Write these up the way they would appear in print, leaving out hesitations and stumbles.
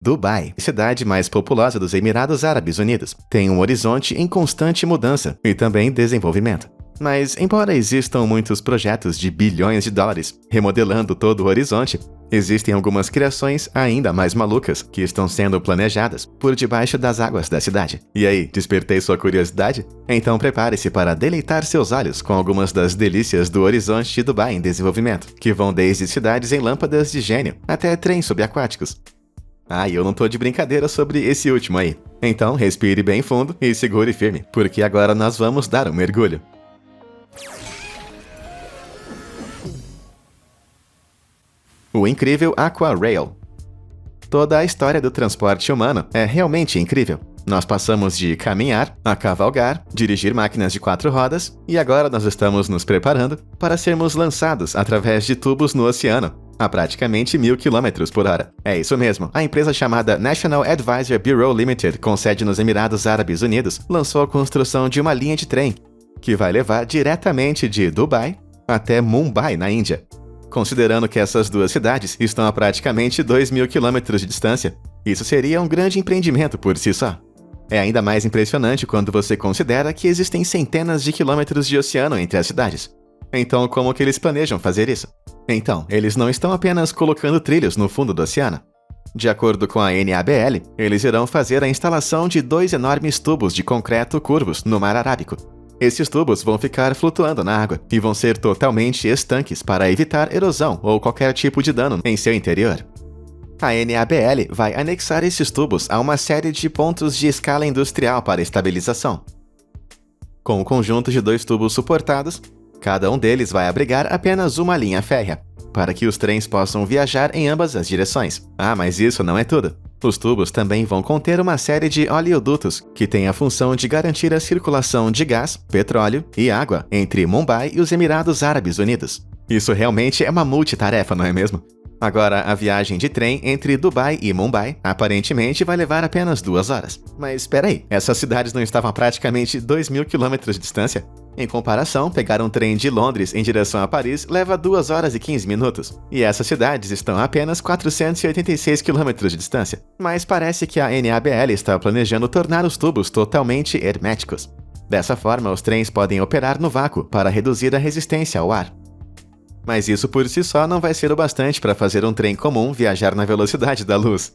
Dubai, cidade mais populosa dos Emirados Árabes Unidos, tem um horizonte em constante mudança e também desenvolvimento. Mas, embora existam muitos projetos de bilhões de dólares remodelando todo o horizonte, existem algumas criações ainda mais malucas que estão sendo planejadas por debaixo das águas da cidade. E aí, despertei sua curiosidade? Então prepare-se para deleitar seus olhos com algumas das delícias do horizonte de Dubai em desenvolvimento, que vão desde cidades em lâmpadas de gênio até trens subaquáticos. Ah, e eu não tô de brincadeira sobre esse último aí. Então respire bem fundo e segure firme, porque agora nós vamos dar um mergulho. O incrível Aquarail. Toda a história do transporte humano é realmente incrível. Nós passamos de caminhar a cavalgar, dirigir máquinas de 4 rodas, e agora nós estamos nos preparando para sermos lançados através de tubos no oceano, a praticamente 1000 km por hora. É isso mesmo, a empresa chamada National Advisory Bureau Limited, com sede nos Emirados Árabes Unidos, lançou a construção de uma linha de trem, que vai levar diretamente de Dubai até Mumbai, na Índia. Considerando que essas duas cidades estão a praticamente 2.000 km de distância, isso seria um grande empreendimento por si só. É ainda mais impressionante quando você considera que existem centenas de quilômetros de oceano entre as cidades. Então, como que eles planejam fazer isso? Então, eles não estão apenas colocando trilhos no fundo do oceano. De acordo com a NABL, eles irão fazer a instalação de 2 enormes tubos de concreto curvos no Mar Arábico. Esses tubos vão ficar flutuando na água e vão ser totalmente estanques para evitar erosão ou qualquer tipo de dano em seu interior. A NABL vai anexar esses tubos a uma série de pontos de escala industrial para estabilização. Com um conjunto de 2 tubos suportados, cada um deles vai abrigar apenas uma linha férrea, para que os trens possam viajar em ambas as direções. Ah, mas isso não é tudo. Os tubos também vão conter uma série de oleodutos que têm a função de garantir a circulação de gás, petróleo e água entre Mumbai e os Emirados Árabes Unidos. Isso realmente é uma multitarefa, não é mesmo? Agora, a viagem de trem entre Dubai e Mumbai aparentemente vai levar apenas 2 horas. Mas espera aí, essas cidades não estavam a praticamente 2.000 km de distância? Em comparação, pegar um trem de Londres em direção a Paris leva 2 horas e 15 minutos. E essas cidades estão a apenas 486 km de distância. Mas parece que a NABL está planejando tornar os tubos totalmente herméticos. Dessa forma, os trens podem operar no vácuo para reduzir a resistência ao ar. Mas isso por si só não vai ser o bastante para fazer um trem comum viajar na velocidade da luz.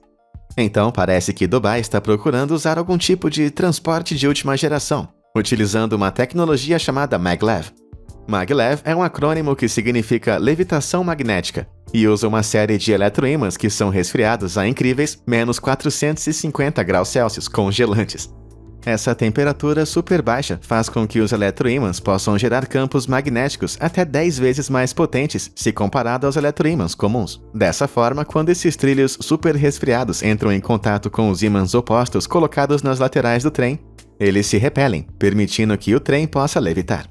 Então parece que Dubai está procurando usar algum tipo de transporte de última geração, utilizando uma tecnologia chamada Maglev. Maglev é um acrônimo que significa levitação magnética e usa uma série de eletroímãs que são resfriados a incríveis menos 450 graus Celsius congelantes. Essa temperatura super baixa faz com que os eletroímãs possam gerar campos magnéticos até 10 vezes mais potentes se comparado aos eletroímãs comuns. Dessa forma, quando esses trilhos super resfriados entram em contato com os ímãs opostos colocados nas laterais do trem, eles se repelem, permitindo que o trem possa levitar.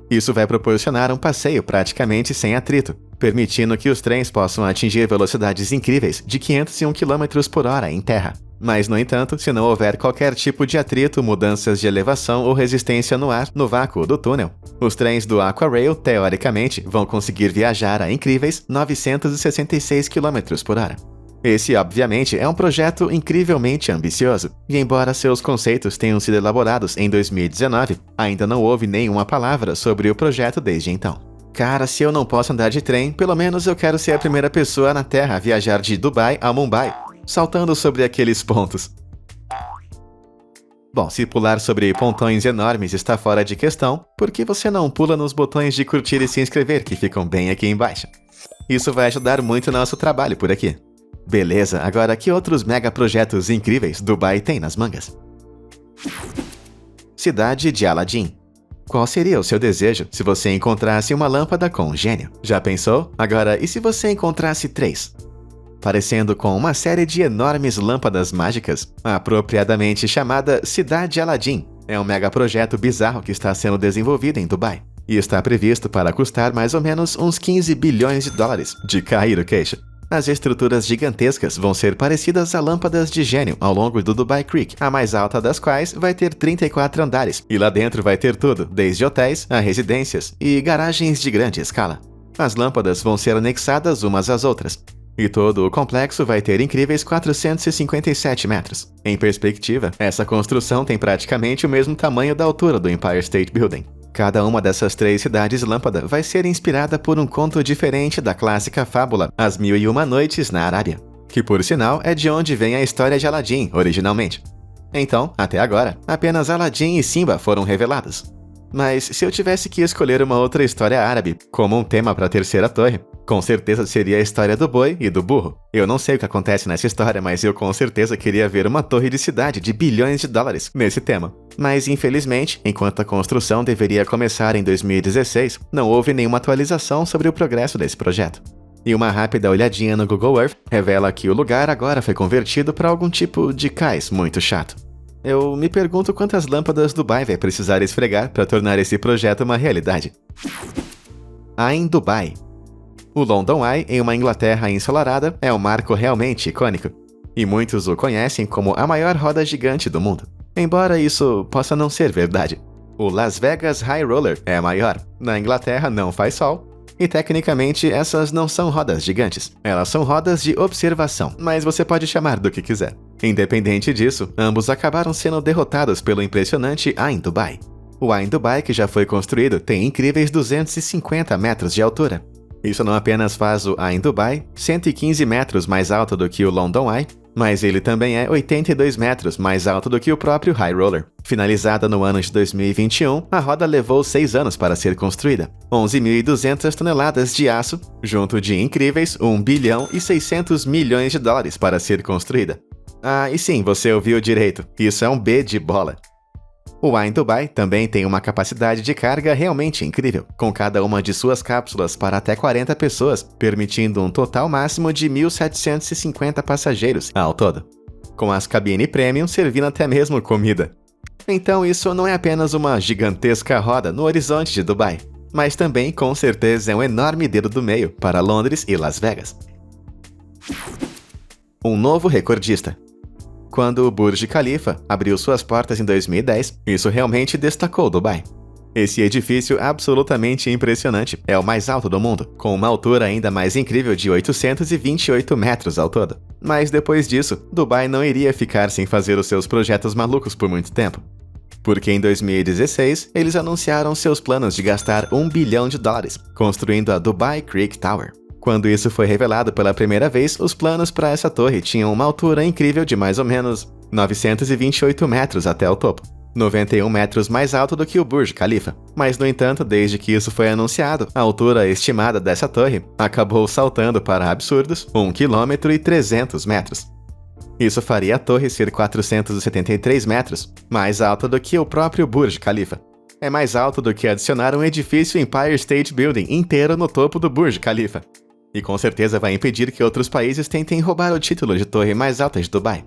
Isso vai proporcionar um passeio praticamente sem atrito, permitindo que os trens possam atingir velocidades incríveis de 501 km por hora em terra. Mas, no entanto, se não houver qualquer tipo de atrito, mudanças de elevação ou resistência no ar, no vácuo do túnel, os trens do Aquarail, teoricamente, vão conseguir viajar a incríveis 966 km por hora. Esse, obviamente, é um projeto incrivelmente ambicioso, e embora seus conceitos tenham sido elaborados em 2019, ainda não houve nenhuma palavra sobre o projeto desde então. Cara, se eu não posso andar de trem, pelo menos eu quero ser a primeira pessoa na Terra a viajar de Dubai a Mumbai, saltando sobre aqueles pontos. Bom, se pular sobre pontões enormes está fora de questão, por que você não pula nos botões de curtir e se inscrever que ficam bem aqui embaixo? Isso vai ajudar muito nosso trabalho por aqui. Beleza, agora que outros mega projetos incríveis Dubai tem nas mangas? Cidade de Aladdin. Qual seria o seu desejo se você encontrasse uma lâmpada com um gênio? Já pensou? Agora, e se você encontrasse 3? Parecendo com uma série de enormes lâmpadas mágicas, apropriadamente chamada Cidade Aladdin. É um mega projeto bizarro que está sendo desenvolvido em Dubai, e está previsto para custar mais ou menos uns 15 bilhões de dólares, de cair o queixo. As estruturas gigantescas vão ser parecidas a lâmpadas de gênio ao longo do Dubai Creek, a mais alta das quais vai ter 34 andares, e lá dentro vai ter tudo, desde hotéis a residências e garagens de grande escala. As lâmpadas vão ser anexadas umas às outras, e todo o complexo vai ter incríveis 457 metros. Em perspectiva, essa construção tem praticamente o mesmo tamanho da altura do Empire State Building. Cada uma dessas 3 cidades-lâmpada vai ser inspirada por um conto diferente da clássica fábula As Mil e Uma Noites na Arábia, que por sinal é de onde vem a história de Aladdin originalmente. Então, até agora, apenas Aladdin e Simba foram revelados. Mas se eu tivesse que escolher uma outra história árabe como um tema para a terceira torre, com certeza seria a história do boi e do burro. Eu não sei o que acontece nessa história, mas eu com certeza queria ver uma torre de cidade de bilhões de dólares nesse tema. Mas infelizmente, enquanto a construção deveria começar em 2016, não houve nenhuma atualização sobre o progresso desse projeto. E uma rápida olhadinha no Google Earth revela que o lugar agora foi convertido para algum tipo de cais muito chato. Eu me pergunto quantas lâmpadas Dubai vai precisar esfregar para tornar esse projeto uma realidade. Ain Dubai. O London Eye, em uma Inglaterra ensolarada, é um marco realmente icônico, e muitos o conhecem como a maior roda gigante do mundo. Embora isso possa não ser verdade. O Las Vegas High Roller é a maior. Na Inglaterra não faz sol, e tecnicamente essas não são rodas gigantes. Elas são rodas de observação, mas você pode chamar do que quiser. Independente disso, ambos acabaram sendo derrotados pelo impressionante Ain Dubai. O Ain Dubai, que já foi construído, tem incríveis 250 metros de altura. Isso não apenas faz o Ain Dubai 115 metros mais alto do que o London Eye, mas ele também é 82 metros mais alto do que o próprio High Roller. Finalizada no ano de 2021, a roda levou 6 anos para ser construída. 11.200 toneladas de aço, junto de incríveis 1 bilhão e 600 milhões de dólares para ser construída. Ah, e sim, você ouviu direito, isso é um B de bola. O Ain Dubai também tem uma capacidade de carga realmente incrível, com cada uma de suas cápsulas para até 40 pessoas, permitindo um total máximo de 1.750 passageiros ao todo, com as cabines premium servindo até mesmo comida. Então isso não é apenas uma gigantesca roda no horizonte de Dubai, mas também com certeza é um enorme dedo do meio para Londres e Las Vegas. Um novo recordista. Quando o Burj Khalifa abriu suas portas em 2010, isso realmente destacou Dubai. Esse edifício absolutamente impressionante é o mais alto do mundo, com uma altura ainda mais incrível de 828 metros ao todo. Mas depois disso, Dubai não iria ficar sem fazer os seus projetos malucos por muito tempo. Porque em 2016, eles anunciaram seus planos de gastar $1 bilhão construindo a Dubai Creek Tower. Quando isso foi revelado pela primeira vez, os planos para essa torre tinham uma altura incrível de mais ou menos 928 metros até o topo, 91 metros mais alto do que o Burj Khalifa. Mas, no entanto, desde que isso foi anunciado, a altura estimada dessa torre acabou saltando para absurdos 1,3 km. Isso faria a torre ser 473 metros, mais alta do que o próprio Burj Khalifa. É mais alto do que adicionar um edifício Empire State Building inteiro no topo do Burj Khalifa. E com certeza vai impedir que outros países tentem roubar o título de torre mais alta de Dubai.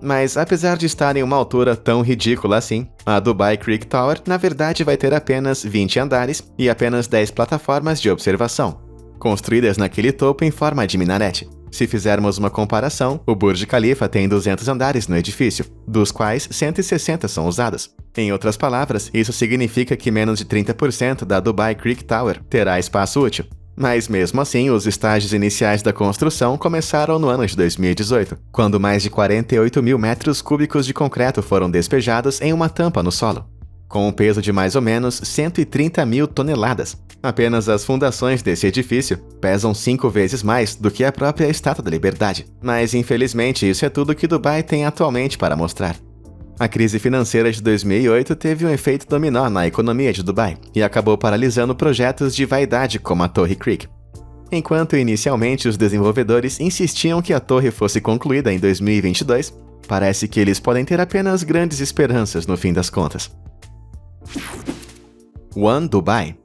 Mas apesar de estar em uma altura tão ridícula assim, a Dubai Creek Tower na verdade vai ter apenas 20 andares e apenas 10 plataformas de observação, construídas naquele topo em forma de minarete. Se fizermos uma comparação, o Burj Khalifa tem 200 andares no edifício, dos quais 160 são usados. Em outras palavras, isso significa que menos de 30% da Dubai Creek Tower terá espaço útil. Mas mesmo assim, os estágios iniciais da construção começaram no ano de 2018, quando mais de 48 mil metros cúbicos de concreto foram despejados em uma tampa no solo, com um peso de mais ou menos 130 mil toneladas. Apenas as fundações desse edifício pesam 5 vezes mais do que a própria Estátua da Liberdade. Mas infelizmente isso é tudo que Dubai tem atualmente para mostrar. A crise financeira de 2008 teve um efeito dominó na economia de Dubai e acabou paralisando projetos de vaidade como a Torre Creek. Enquanto inicialmente os desenvolvedores insistiam que a torre fosse concluída em 2022, parece que eles podem ter apenas grandes esperanças no fim das contas. One Dubai.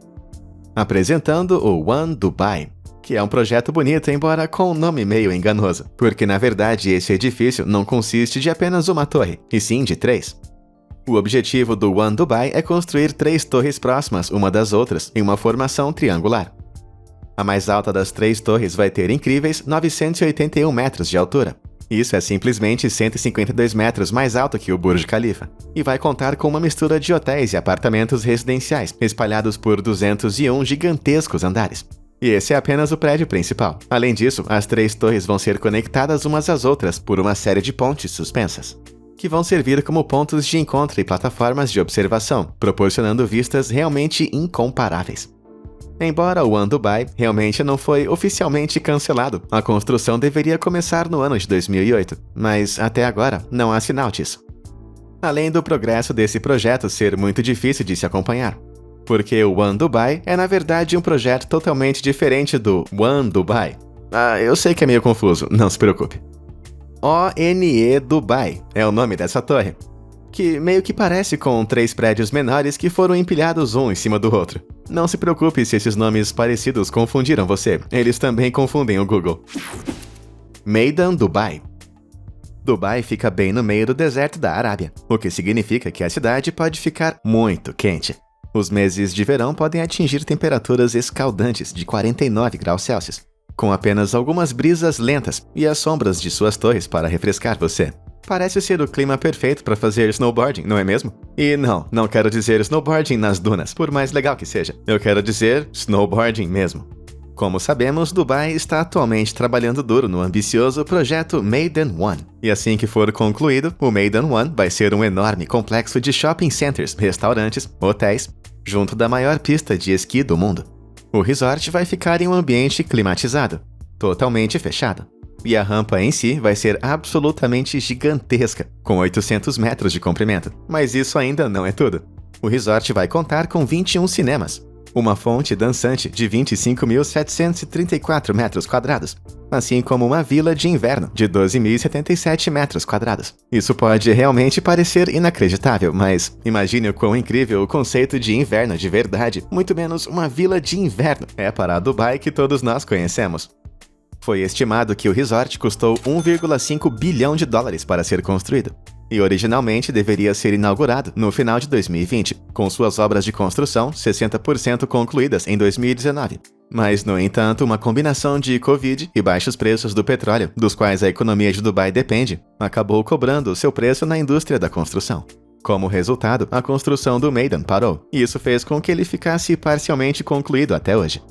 Apresentando o One Dubai, que é um projeto bonito, embora com um nome meio enganoso, porque na verdade esse edifício não consiste de apenas uma torre, e sim de 3. O objetivo do One Dubai é construir 3 torres próximas uma das outras em uma formação triangular. A mais alta das 3 torres vai ter incríveis 981 metros de altura. Isso é simplesmente 152 metros mais alto que o Burj Khalifa, e vai contar com uma mistura de hotéis e apartamentos residenciais espalhados por 201 gigantescos andares. E esse é apenas o prédio principal. Além disso, as 3 torres vão ser conectadas umas às outras por uma série de pontes suspensas, que vão servir como pontos de encontro e plataformas de observação, proporcionando vistas realmente incomparáveis. Embora o One Dubai realmente não foi oficialmente cancelado, a construção deveria começar no ano de 2008, mas até agora não há sinal disso. Além do progresso desse projeto ser muito difícil de se acompanhar, porque o One Dubai é na verdade um projeto totalmente diferente do One Dubai. Eu sei que é meio confuso, não se preocupe. ONE Dubai é o nome dessa torre, que meio que parece com 3 prédios menores que foram empilhados um em cima do outro. Não se preocupe se esses nomes parecidos confundiram você, eles também confundem o Google. Meydan Dubai. Dubai fica bem no meio do deserto da Arábia, o que significa que a cidade pode ficar muito quente. Os meses de verão podem atingir temperaturas escaldantes de 49 graus Celsius, com apenas algumas brisas lentas e as sombras de suas torres para refrescar você. Parece ser o clima perfeito para fazer snowboarding, não é mesmo? E não quero dizer snowboarding nas dunas, por mais legal que seja. Eu quero dizer snowboarding mesmo. Como sabemos, Dubai está atualmente trabalhando duro no ambicioso projeto Meydan One. E assim que for concluído, o Meydan One vai ser um enorme complexo de shopping centers, restaurantes, hotéis, junto da maior pista de esqui do mundo. O resort vai ficar em um ambiente climatizado, totalmente fechado. E a rampa em si vai ser absolutamente gigantesca, com 800 metros de comprimento. Mas isso ainda não é tudo. O resort vai contar com 21 cinemas, uma fonte dançante de 25.734 metros quadrados, assim como uma vila de inverno de 12.077 metros quadrados. Isso pode realmente parecer inacreditável, mas imagine o quão incrível o conceito de inverno de verdade, muito menos uma vila de inverno, é para a Dubai que todos nós conhecemos. Foi estimado que o resort custou 1,5 bilhão de dólares para ser construído, e originalmente deveria ser inaugurado no final de 2020, com suas obras de construção 60% concluídas em 2019. Mas, no entanto, uma combinação de Covid e baixos preços do petróleo, dos quais a economia de Dubai depende, acabou cobrando o seu preço na indústria da construção. Como resultado, a construção do Meydan parou, e isso fez com que ele ficasse parcialmente concluído até hoje.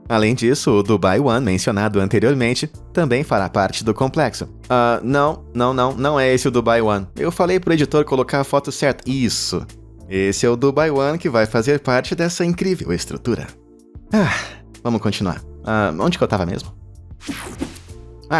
Além disso, o Dubai One, mencionado anteriormente, também fará parte do complexo. Não é esse o Dubai One. Eu falei pro editor colocar a foto certa. Isso. Esse é o Dubai One que vai fazer parte dessa incrível estrutura. Vamos continuar. Onde que eu tava mesmo?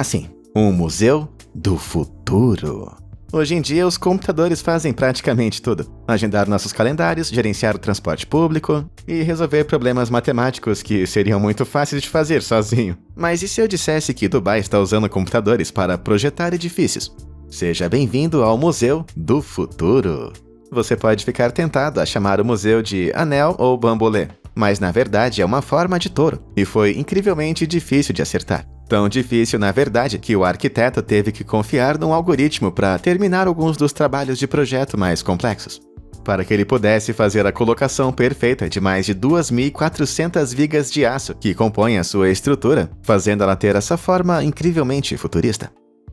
Sim. Um museu do futuro. Hoje em dia, os computadores fazem praticamente tudo. Agendar nossos calendários, gerenciar o transporte público e resolver problemas matemáticos que seriam muito fáceis de fazer sozinho. Mas e se eu dissesse que Dubai está usando computadores para projetar edifícios? Seja bem-vindo ao Museu do Futuro. Você pode ficar tentado a chamar o museu de anel ou bambolê, mas na verdade é uma forma de touro, e foi incrivelmente difícil de acertar. Tão difícil, na verdade, que o arquiteto teve que confiar num algoritmo para terminar alguns dos trabalhos de projeto mais complexos, para que ele pudesse fazer a colocação perfeita de mais de 2.400 vigas de aço que compõem a sua estrutura, fazendo ela ter essa forma incrivelmente futurista.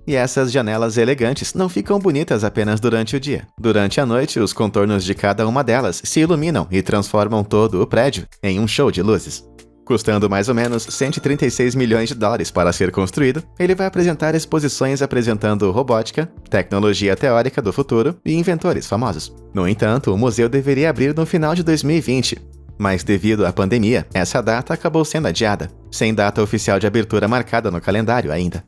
E essas janelas elegantes não ficam bonitas apenas durante o dia. Durante a noite, os contornos de cada uma delas se iluminam e transformam todo o prédio em um show de luzes. Custando mais ou menos 136 milhões de dólares para ser construído, ele vai apresentar exposições apresentando robótica, tecnologia teórica do futuro e inventores famosos. No entanto, o museu deveria abrir no final de 2020, mas devido à pandemia, essa data acabou sendo adiada, sem data oficial de abertura marcada no calendário ainda.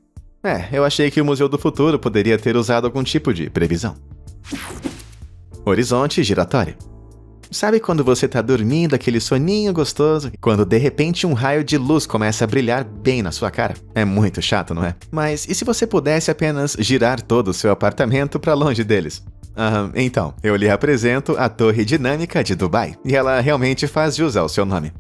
Eu achei que o Museu do Futuro poderia ter usado algum tipo de previsão. Horizonte giratório. Sabe quando você tá dormindo, aquele soninho gostoso, quando de repente um raio de luz começa a brilhar bem na sua cara? É muito chato, não é? Mas e se você pudesse apenas girar todo o seu apartamento para longe deles? Então, eu lhe apresento a Torre Dinâmica de Dubai, e ela realmente faz jus ao seu nome.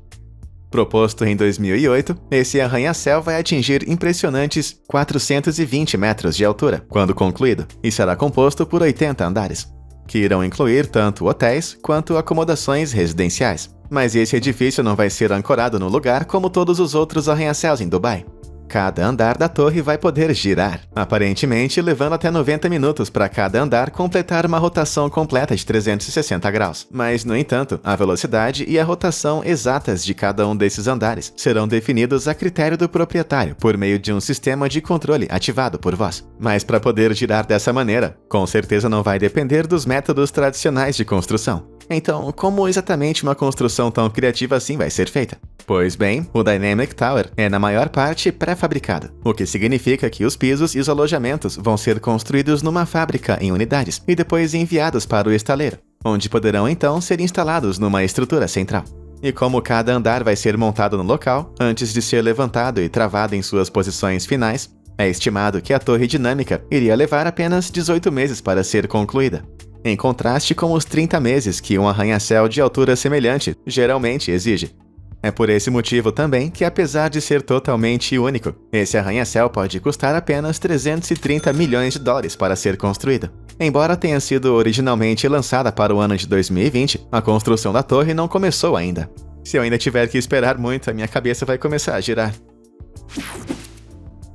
Proposto em 2008, esse arranha-céu vai atingir impressionantes 420 metros de altura, quando concluído, e será composto por 80 andares, que irão incluir tanto hotéis quanto acomodações residenciais. Mas esse edifício não vai ser ancorado no lugar como todos os outros arranha-céus em Dubai. cada andar da torre vai poder girar, aparentemente levando até 90 minutos para cada andar completar uma rotação completa de 360 graus. Mas, no entanto, a velocidade e a rotação exatas de cada um desses andares serão definidos a critério do proprietário por meio de um sistema de controle ativado por vós. Mas para poder girar dessa maneira, com certeza não vai depender dos métodos tradicionais de construção. Então, como exatamente uma construção tão criativa assim vai ser feita? Pois bem, o Dynamic Tower é na maior parte pré-fabricado, o que significa que os pisos e os alojamentos vão ser construídos numa fábrica em unidades e depois enviados para o estaleiro, onde poderão então ser instalados numa estrutura central. E como cada andar vai ser montado no local, antes de ser levantado e travado em suas posições finais, é estimado que a torre dinâmica iria levar apenas 18 meses para ser concluída, em contraste com os 30 meses que um arranha-céu de altura semelhante geralmente exige. É por esse motivo também que, apesar de ser totalmente único, esse arranha-céu pode custar apenas 330 milhões de dólares para ser construído. Embora tenha sido originalmente lançada para o ano de 2020, a construção da torre não começou ainda. Se eu ainda tiver que esperar muito, a minha cabeça vai começar a girar.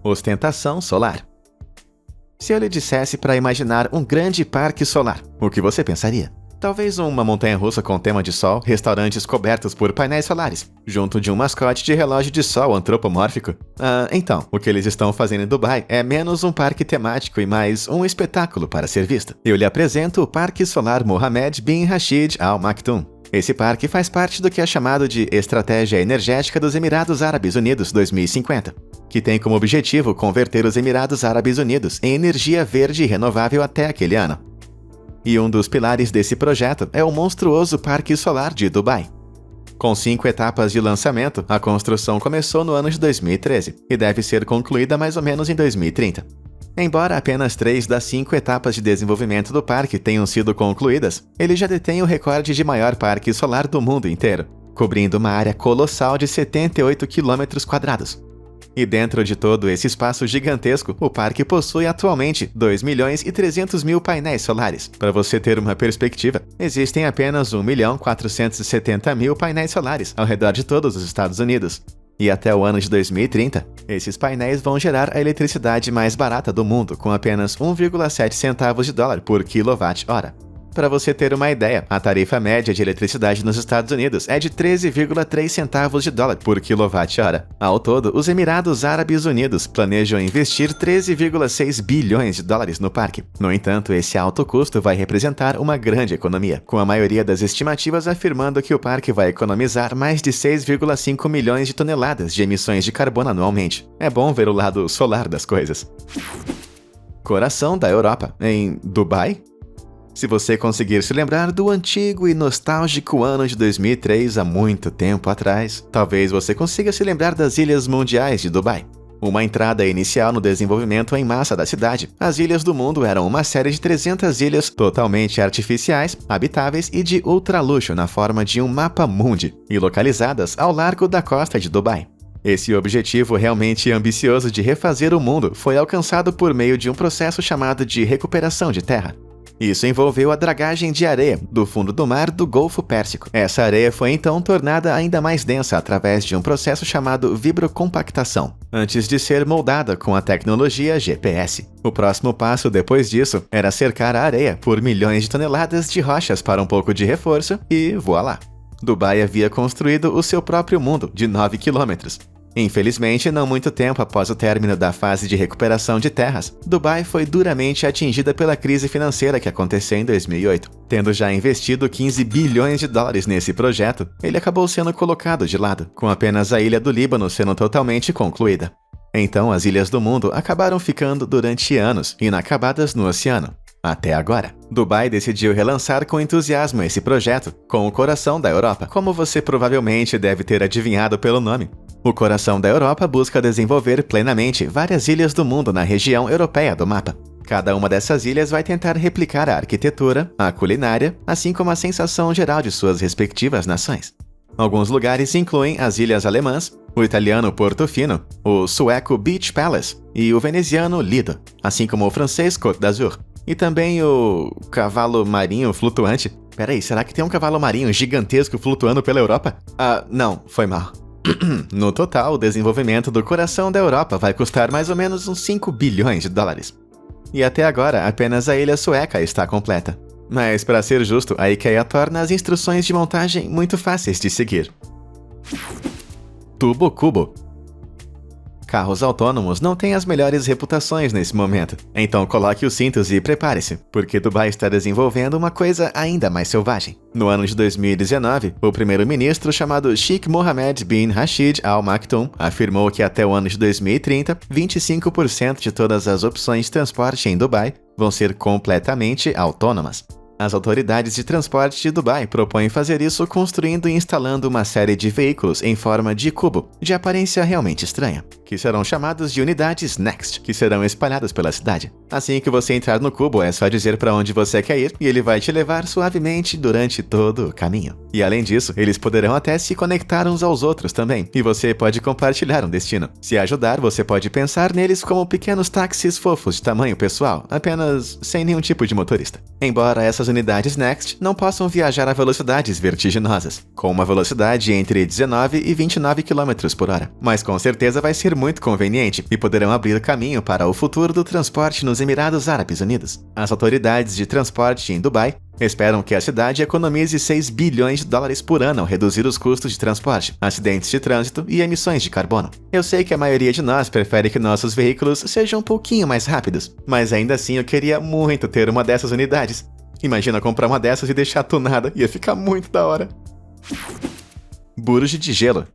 Ostentação solar. Se eu lhe dissesse para imaginar um grande parque solar, o que você pensaria? Talvez uma montanha-russa com tema de sol, restaurantes cobertos por painéis solares, junto de um mascote de relógio de sol antropomórfico. Então, o que eles estão fazendo em Dubai é menos um parque temático e mais um espetáculo para ser visto. Eu lhe apresento o Parque Solar Mohammed bin Rashid Al Maktoum. Esse parque faz parte do que é chamado de Estratégia Energética dos Emirados Árabes Unidos 2050, que tem como objetivo converter os Emirados Árabes Unidos em energia verde e renovável até aquele ano. E um dos pilares desse projeto é o monstruoso Parque Solar de Dubai. Com 5 etapas de lançamento, a construção começou no ano de 2013 e deve ser concluída mais ou menos em 2030. Embora apenas 3 das 5 etapas de desenvolvimento do parque tenham sido concluídas, ele já detém o recorde de maior parque solar do mundo inteiro, cobrindo uma área colossal de 78 km². E dentro de todo esse espaço gigantesco, o parque possui atualmente 2.300.000 painéis solares. Para você ter uma perspectiva, existem apenas 1.470.000 painéis solares ao redor de todos os Estados Unidos. E até o ano de 2030, esses painéis vão gerar a eletricidade mais barata do mundo, com apenas 1,7 centavos de dólar por quilowatt-hora. Para você ter uma ideia, a tarifa média de eletricidade nos Estados Unidos é de 13,3 centavos de dólar por quilowatt-hora. Ao todo, os Emirados Árabes Unidos planejam investir 13,6 bilhões de dólares no parque. No entanto, esse alto custo vai representar uma grande economia, com a maioria das estimativas afirmando que o parque vai economizar mais de 6,5 milhões de toneladas de emissões de carbono anualmente. É bom ver o lado solar das coisas. Coração da Europa, em Dubai? Se você conseguir se lembrar do antigo e nostálgico ano de 2003 há muito tempo atrás, talvez você consiga se lembrar das Ilhas Mundiais de Dubai. Uma entrada inicial no desenvolvimento em massa da cidade, as Ilhas do Mundo eram uma série de 300 ilhas totalmente artificiais, habitáveis e de ultraluxo na forma de um mapa mundi, e localizadas ao largo da costa de Dubai. Esse objetivo realmente ambicioso de refazer o mundo foi alcançado por meio de um processo chamado de recuperação de terra. Isso envolveu a dragagem de areia do fundo do mar do Golfo Pérsico. Essa areia foi então tornada ainda mais densa através de um processo chamado vibrocompactação, antes de ser moldada com a tecnologia GPS. O próximo passo depois disso era cercar a areia por milhões de toneladas de rochas para um pouco de reforço e voilá! Dubai havia construído o seu próprio mundo de 9 quilômetros. Infelizmente, não muito tempo após o término da fase de recuperação de terras, Dubai foi duramente atingida pela crise financeira que aconteceu em 2008. Tendo já investido 15 bilhões de dólares nesse projeto, ele acabou sendo colocado de lado, com apenas a ilha do Líbano sendo totalmente concluída. Então, as ilhas do mundo acabaram ficando durante anos, inacabadas no oceano. Até agora. Dubai decidiu relançar com entusiasmo esse projeto, com o Coração da Europa, como você provavelmente deve ter adivinhado pelo nome. O Coração da Europa busca desenvolver plenamente várias ilhas do mundo na região europeia do mapa. Cada uma dessas ilhas vai tentar replicar a arquitetura, a culinária, assim como a sensação geral de suas respectivas nações. Alguns lugares incluem as Ilhas Alemãs, o italiano Portofino, o sueco Beach Palace e o veneziano Lido, assim como o francês Côte d'Azur. E também o cavalo marinho flutuante. Peraí, será que tem um cavalo marinho gigantesco flutuando pela Europa? Não, foi mal. No total, o desenvolvimento do coração da Europa vai custar mais ou menos uns 5 bilhões de dólares. E até agora, apenas a ilha sueca está completa. Mas, para ser justo, a IKEA torna as instruções de montagem muito fáceis de seguir. Tubo Cubo. Carros autônomos não têm as melhores reputações nesse momento, então coloque os cintos e prepare-se, porque Dubai está desenvolvendo uma coisa ainda mais selvagem. No ano de 2019, o primeiro-ministro chamado Sheikh Mohammed bin Rashid Al Maktoum afirmou que até o ano de 2030, 25% de todas as opções de transporte em Dubai vão ser completamente autônomas. As autoridades de transporte de Dubai propõem fazer isso construindo e instalando uma série de veículos em forma de cubo, de aparência realmente estranha, que serão chamados de unidades Next, que serão espalhadas pela cidade. Assim que você entrar no cubo, é só dizer para onde você quer ir e ele vai te levar suavemente durante todo o caminho. E além disso, eles poderão até se conectar uns aos outros também, e você pode compartilhar um destino. Se ajudar, você pode pensar neles como pequenos táxis fofos de tamanho pessoal, apenas sem nenhum tipo de motorista. Embora essas unidades Next não possam viajar a velocidades vertiginosas, com uma velocidade entre 19 e 29 km por hora. Mas com certeza vai ser muito conveniente e poderão abrir caminho para o futuro do transporte nos Emirados Árabes Unidos. As autoridades de transporte em Dubai esperam que a cidade economize 6 bilhões de dólares por ano ao reduzir os custos de transporte, acidentes de trânsito e emissões de carbono. Eu sei que a maioria de nós prefere que nossos veículos sejam um pouquinho mais rápidos, mas ainda assim eu queria muito ter uma dessas unidades. Imagina comprar uma dessas e deixar tunada, ia ficar muito da hora. Burj de gelo.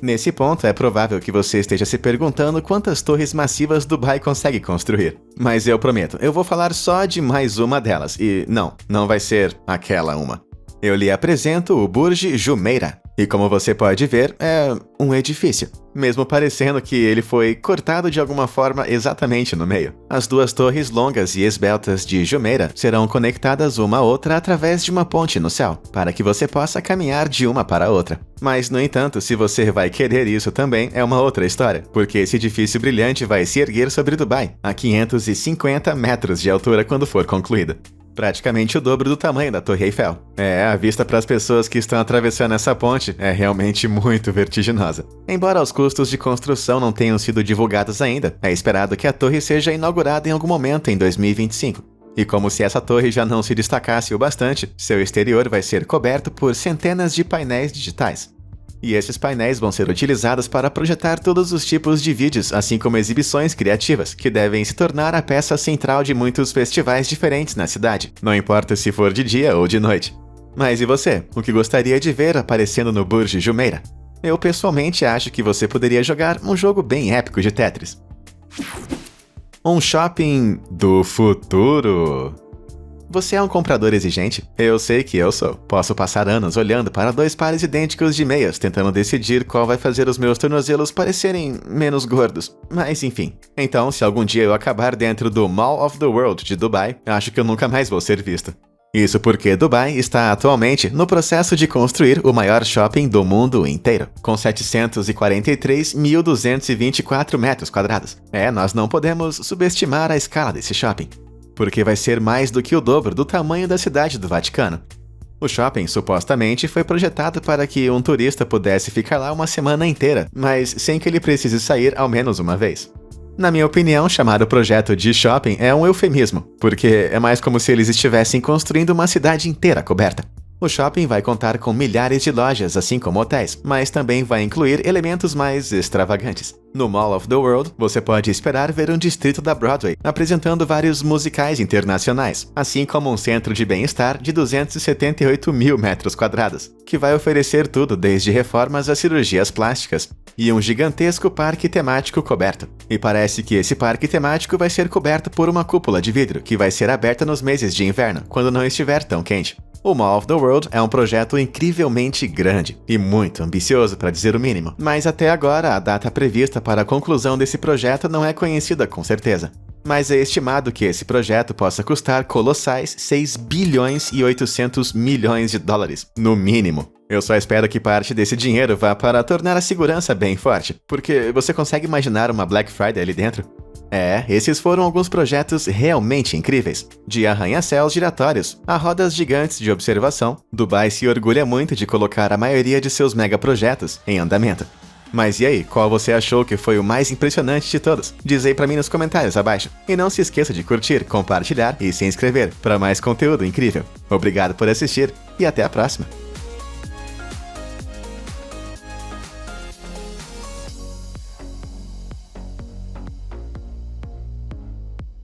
Nesse ponto, é provável que você esteja se perguntando quantas torres massivas Dubai consegue construir. Mas eu prometo, eu vou falar só de mais uma delas, e não vai ser aquela uma. Eu lhe apresento o Burj Jumeirah, e como você pode ver, é um edifício, mesmo parecendo que ele foi cortado de alguma forma exatamente no meio. As duas torres longas e esbeltas de Jumeirah serão conectadas uma à outra através de uma ponte no céu, para que você possa caminhar de uma para a outra. Mas, no entanto, se você vai querer isso também, é uma outra história, porque esse edifício brilhante vai se erguer sobre Dubai, a 550 metros de altura quando for concluído. Praticamente o dobro do tamanho da Torre Eiffel. A vista para as pessoas que estão atravessando essa ponte é realmente muito vertiginosa. Embora os custos de construção não tenham sido divulgados ainda, é esperado que a torre seja inaugurada em algum momento em 2025. E como se essa torre já não se destacasse o bastante, seu exterior vai ser coberto por centenas de painéis digitais. E esses painéis vão ser utilizados para projetar todos os tipos de vídeos, assim como exibições criativas, que devem se tornar a peça central de muitos festivais diferentes na cidade, não importa se for de dia ou de noite. Mas e você? O que gostaria de ver aparecendo no Burj Jumeirah? Eu pessoalmente acho que você poderia jogar um jogo bem épico de Tetris. Um shopping do futuro. Você é um comprador exigente? Eu sei que eu sou. Posso passar anos olhando para dois pares idênticos de meias, tentando decidir qual vai fazer os meus tornozelos parecerem menos gordos. Mas enfim. Então, se algum dia eu acabar dentro do Mall of the World de Dubai, acho que eu nunca mais vou ser visto. Isso porque Dubai está atualmente no processo de construir o maior shopping do mundo inteiro, com 743.224 metros quadrados. Nós não podemos subestimar a escala desse shopping, porque vai ser mais do que o dobro do tamanho da cidade do Vaticano. O shopping supostamente foi projetado para que um turista pudesse ficar lá uma semana inteira, mas sem que ele precise sair ao menos uma vez. Na minha opinião, chamar o projeto de shopping é um eufemismo, porque é mais como se eles estivessem construindo uma cidade inteira coberta. O shopping vai contar com milhares de lojas, assim como hotéis, mas também vai incluir elementos mais extravagantes. No Mall of the World, você pode esperar ver um distrito da Broadway, apresentando vários musicais internacionais, assim como um centro de bem-estar de 278 mil metros quadrados, que vai oferecer tudo desde reformas a cirurgias plásticas, e um gigantesco parque temático coberto. E parece que esse parque temático vai ser coberto por uma cúpula de vidro, que vai ser aberta nos meses de inverno, quando não estiver tão quente. O Mall of the World é um projeto incrivelmente grande e muito ambicioso, para dizer o mínimo, mas até agora a data prevista para a conclusão desse projeto não é conhecida com certeza. mas é estimado que esse projeto possa custar colossais 6 bilhões e 800 milhões de dólares, no mínimo. Eu só espero que parte desse dinheiro vá para tornar a segurança bem forte, porque você consegue imaginar uma Black Friday ali dentro? Esses foram alguns projetos realmente incríveis. De arranha-céus giratórios a rodas gigantes de observação, Dubai se orgulha muito de colocar a maioria de seus megaprojetos em andamento. Mas e aí, qual você achou que foi o mais impressionante de todos? Diz aí pra mim nos comentários abaixo. E não se esqueça de curtir, compartilhar e se inscrever para mais conteúdo incrível. Obrigado por assistir e até a próxima!